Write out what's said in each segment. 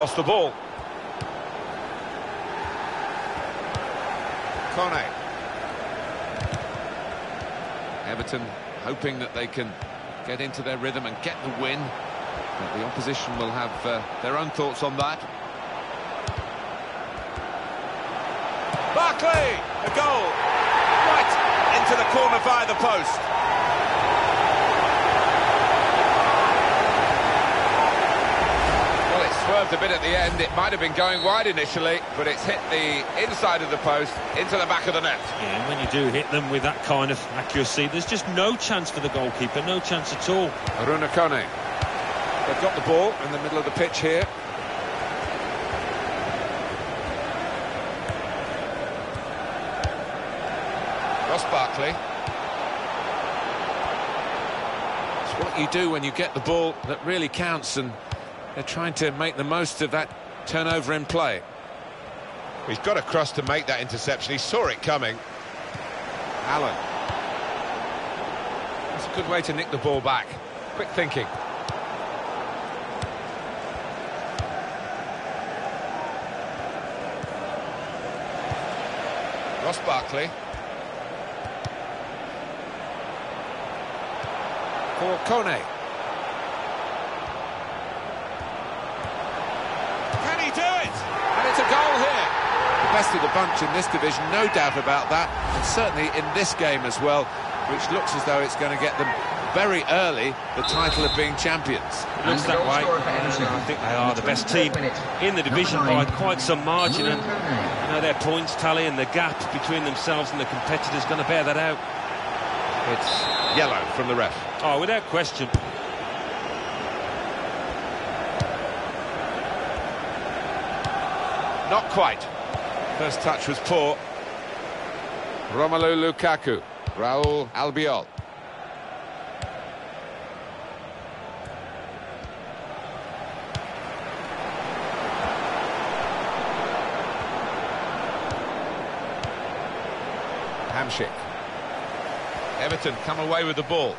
Off the ball. Kone. Everton hoping that they can get into their rhythm and get the win. But the opposition will have their own thoughts on that. Barkley! A goal! Right into the corner via the post. Swerved a bit at the end. It might have been going wide initially, but it's hit the inside of the post into the back of the net. Yeah, and when you do hit them with that kind of accuracy, there's just no chance for the goalkeeper, no chance at all. Kone. They've got the ball in the middle of the pitch here. Ross Barkley. It's what you do when you get the ball that really counts, and they're trying to make the most of that turnover in play. He's got across to make that interception. He saw it coming. Allen. That's a good way to nick the ball back. Quick thinking. Ross Barkley. For Kone. It's a goal here. The best of the bunch in this division, no doubt about that, and certainly in this game as well, which looks as though it's going to get them very early the title of being champions. It looks that way. I think they are the best team in the division by quite some margin, and you know, their points tally and the gap between themselves and the competitors going to bear that out. It's yellow from the ref. Oh, without question. Not quite. First touch was poor. Romelu Lukaku. Raul Albiol. Hamsik. Everton come away with the ball.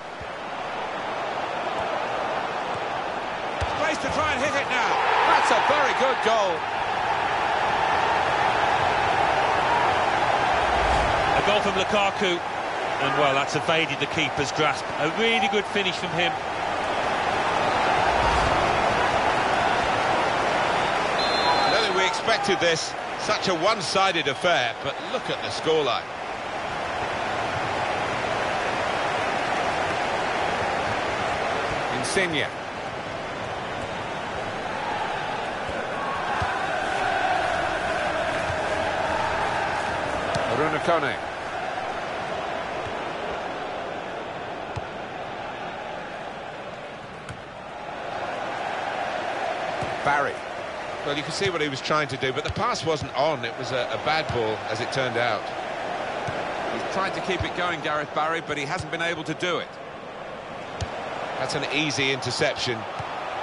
Place to try and hit it now. That's a very good goal. A goal from Lukaku, and well, that's evaded the keeper's grasp. A really good finish from him. I don't think we expected this, such a one-sided affair, but look at the scoreline. Insigne. Kone. Barry. Well, you can see what he was trying to do, but the pass wasn't on. It was a bad ball, as it turned out. He's tried to keep it going, Gareth Barry, but he hasn't been able to do it. That's an easy interception,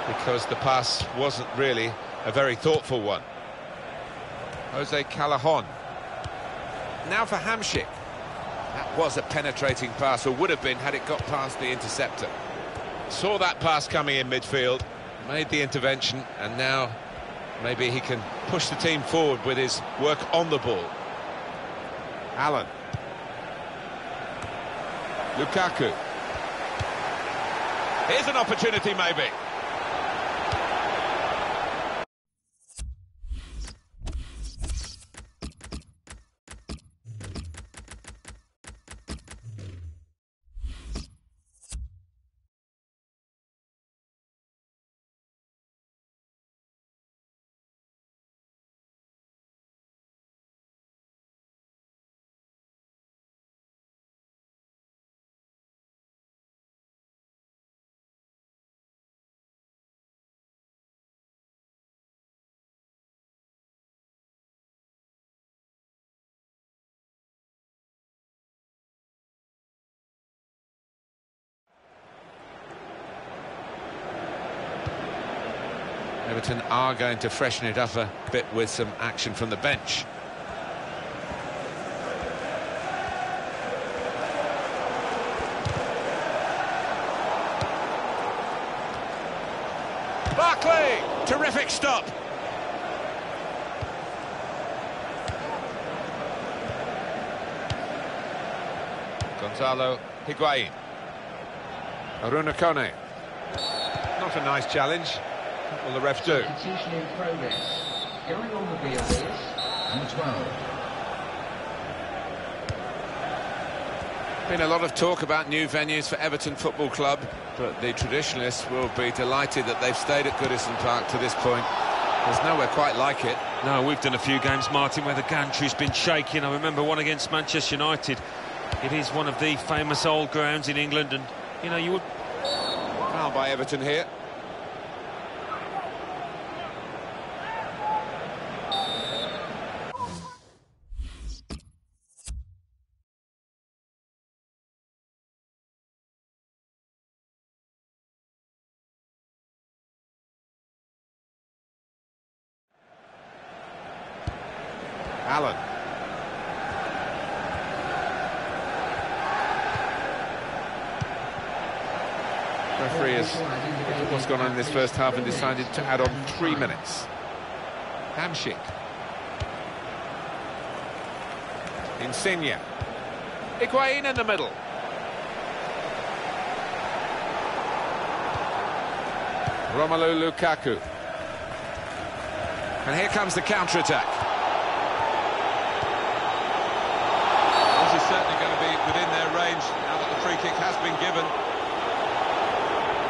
because the pass wasn't really a very thoughtful one. Jose Callejon. Now for Hamsik. That was a penetrating pass, or would have been had it got past the interceptor. Saw that pass coming in midfield, made the intervention, and now maybe he can push the team forward with his work on the ball. Allen. Lukaku. Here's an opportunity, maybe. Everton are going to freshen it up a bit with some action from the bench. Barkley! Terrific stop. Gonzalo Higuain. Aruna Kone. Not a nice challenge. What will the ref do? Substitution in progress. Going on the field is number 12. Been a lot of talk about new venues for Everton Football Club, but the traditionalists will be delighted that they've stayed at Goodison Park to this point. There's nowhere quite like it. No, we've done a few games, Martin, where the gantry's been shaking. I remember one against Manchester United. It is one of the famous old grounds in England, and, you know, you would... Foul by Everton here. Allen. Referee has looked at what's gone on in this first half and decided to add on 3 minutes. Hamsik. Insigne. Higuain in the middle. Romelu Lukaku. And here comes the counter-attack. This is certainly going to be within their range now that the free kick has been given.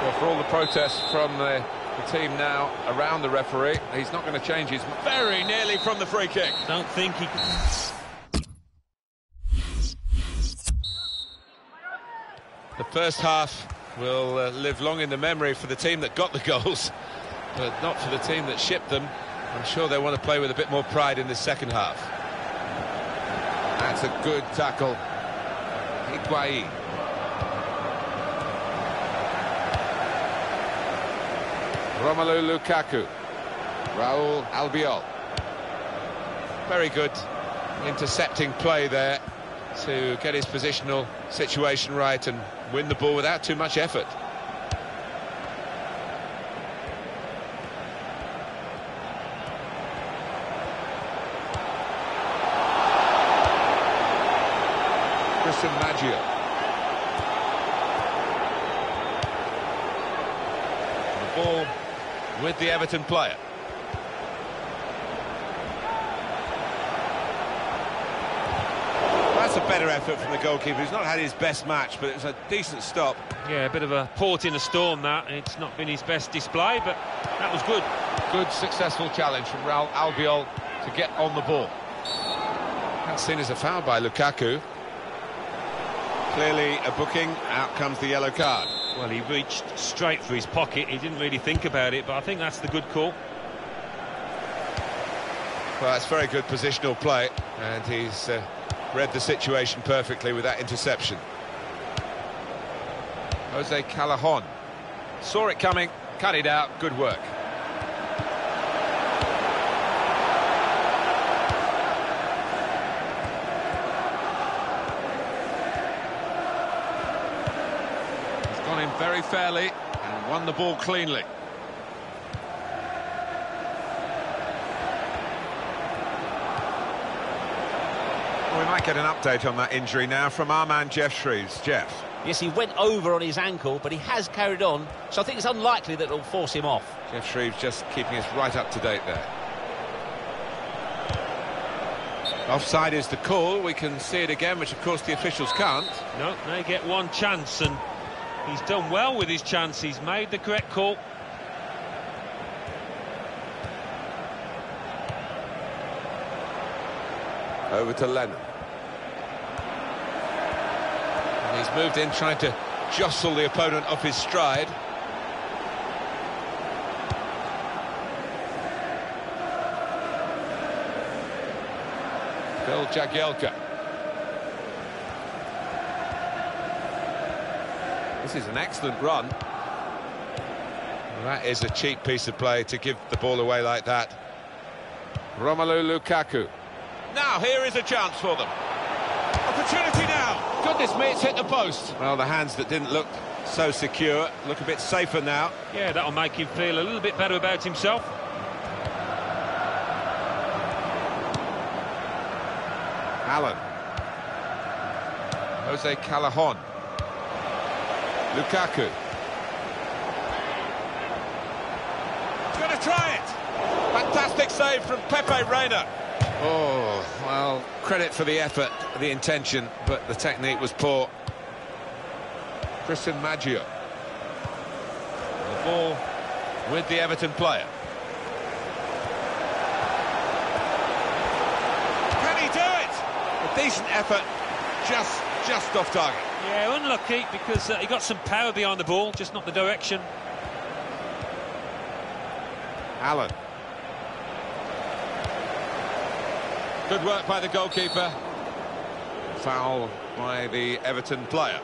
Well, for all the protests from the team now around the referee, he's not going to change his... Very nearly from the free kick. Don't think he... The first half will live long in the memory for the team that got the goals, but not for the team that shipped them. I'm sure they want to play with a bit more pride in the second half. That's a good tackle. Higuain. Romelu Lukaku. Raul Albiol. Very good intercepting play there to get his positional situation right and win the ball without too much effort. Christian Maggio. The ball with the Everton player. That's a better effort from the goalkeeper. He's not had his best match, but it was a decent stop. Yeah, a bit of a port in a storm, that. It's not been his best display, but that was good. Good, successful challenge from Raul Albiol to get on the ball. That's seen as a foul by Lukaku. Clearly a booking. Out comes the yellow card. Well, he reached straight for his pocket. He didn't really think about it, but I think that's the good call. Well, that's very good positional play, and he's read the situation perfectly with that interception. Jose Callejon saw it coming, cut it out. Good work. He's gone in very fairly and won the ball cleanly. We might get an update on that injury now from our man Jeff Shreves. Jeff. Yes, he went over on his ankle, but he has carried on, so I think it's unlikely that it'll force him off. Jeff Shreves just keeping us right up to date there. Offside is the call. We can see it again, which of course the officials can't. No, they get one chance, and he's done well with his chance. He's made the correct call. Over to Lennon. And he's moved in, trying to jostle the opponent off his stride. Phil Jagielka. This is an excellent run. Well, that is a cheap piece of play to give the ball away like that. Romelu Lukaku. Now here is a chance for them. Opportunity now. Goodness me, it's hit the post. Well, the hands that didn't look so secure look a bit safer now. Yeah, that'll make him feel a little bit better about himself. Allen. Jose Callejon. Lukaku. He's going to try it. Fantastic save from Pepe Reina. Oh, well, credit for the effort, the intention, but the technique was poor. Christian Maggio. The ball with the Everton player. Can he do it? A decent effort, just off target. Yeah, unlucky because he got some power behind the ball, just not the direction. Allen. Good work by the goalkeeper. Foul by the Everton player.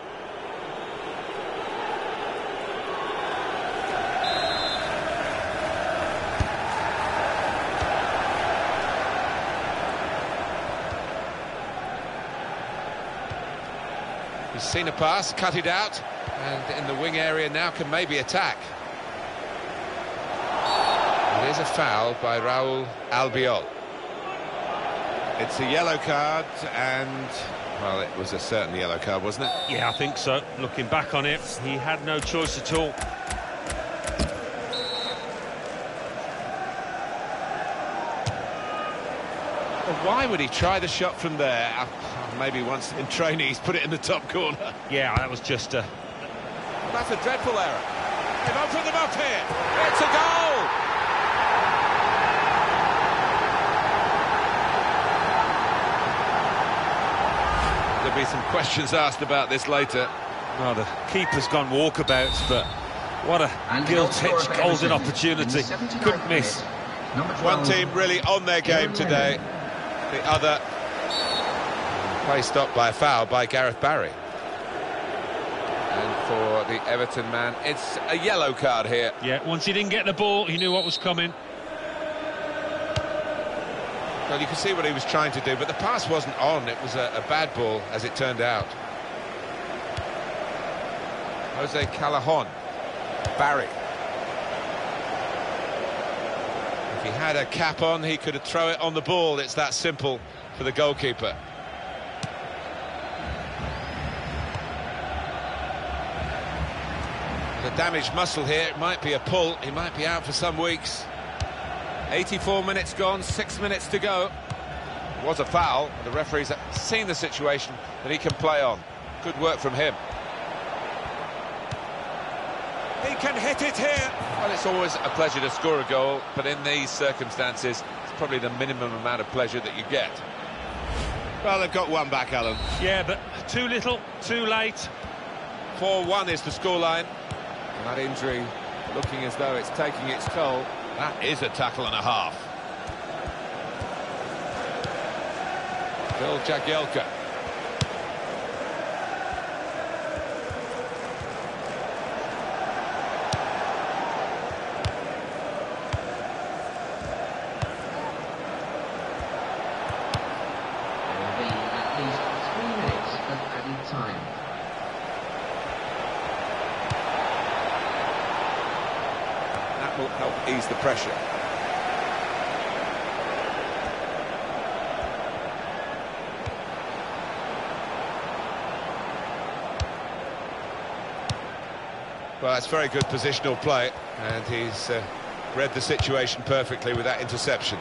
He's seen a pass, cut it out, and in the wing area now can maybe attack. It is a foul by Raul Albiol. It's a yellow card, and, well, it was a certain yellow card, wasn't it? Yeah, I think so. Looking back on it, he had no choice at all. Well, why would he try the shot from there? Maybe once in training he's put it in the top corner. Yeah, that was just a... That's a dreadful error. They've opened them up here. It's a goal! There'll be some questions asked about this later. Well, the keeper's gone walkabouts, but what a gilt-edged golden opportunity. Couldn't miss. One team really on their game today. The other play stopped by a foul by Gareth Barry. And for the Everton man, it's a yellow card here. Yeah, once he didn't get the ball, he knew what was coming. Well, you can see what he was trying to do, but the pass wasn't on. It was a bad ball, as it turned out. Jose Callejon. Barry. If he had a cap on, he could have thrown it on the ball. It's that simple for the goalkeeper. The damaged muscle here, it might be a pull. He might be out for some weeks. 84 minutes gone, 6 minutes to go. It was a foul. The referee's seen the situation that he can play on. Good work from him. He can hit it here. Well, it's always a pleasure to score a goal, but in these circumstances, it's probably the minimum amount of pleasure that you get. Well, they've got one back, Alan. Yeah, but too little, too late. 4-1 is the scoreline. And that injury looking as though it's taking its toll. That is a tackle and a half. Phil Jagielka. There will be at least 3 minutes of added time. That will help ease the pressure. Well, that's very good positional play, and he's read the situation perfectly with that interception.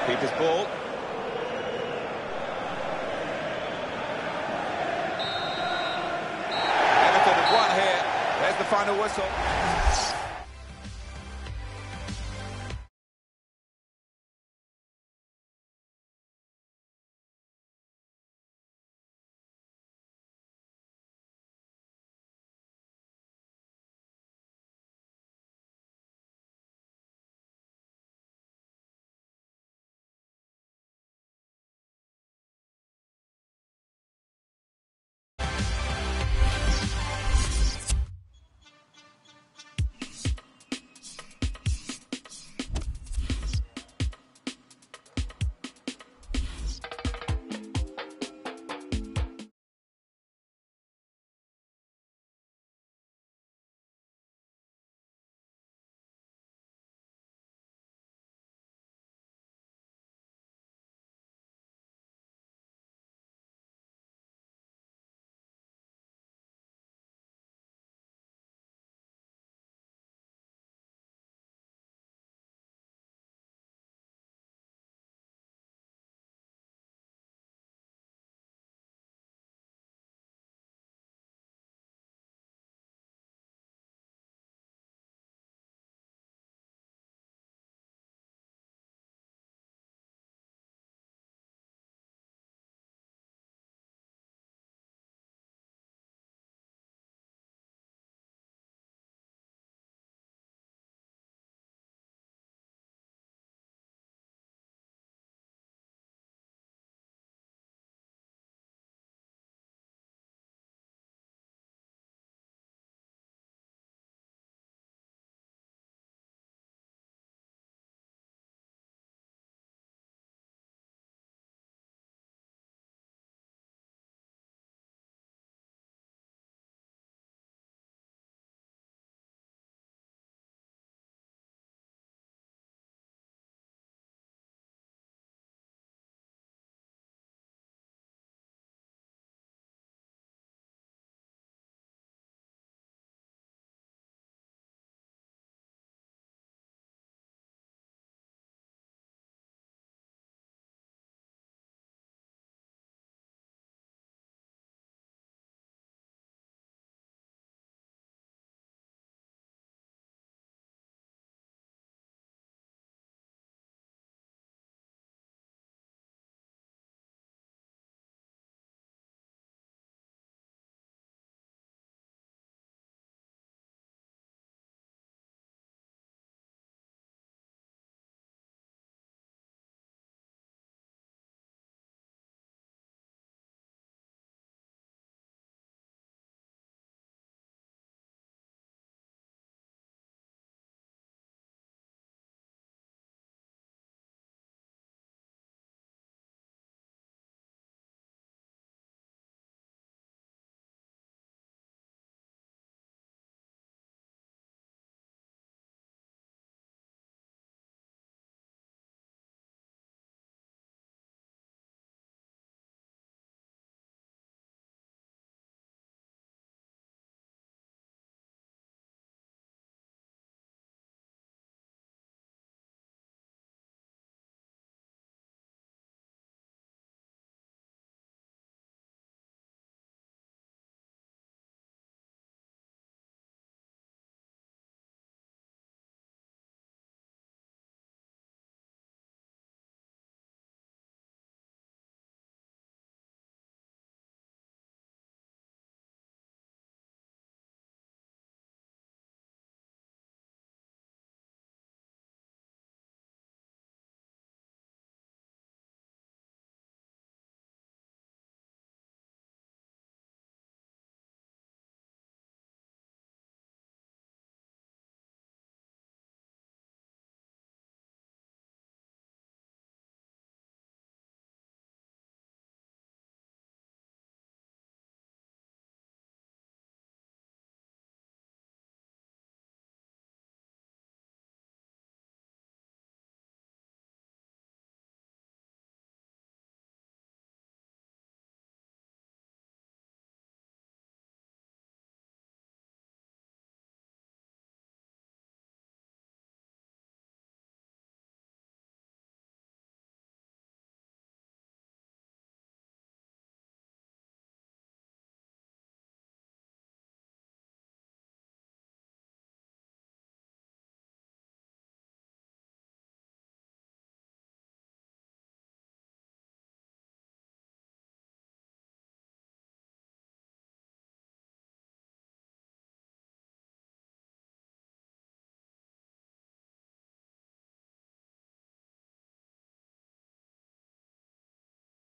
Keeper's ball. Everton have won here. There's the final whistle.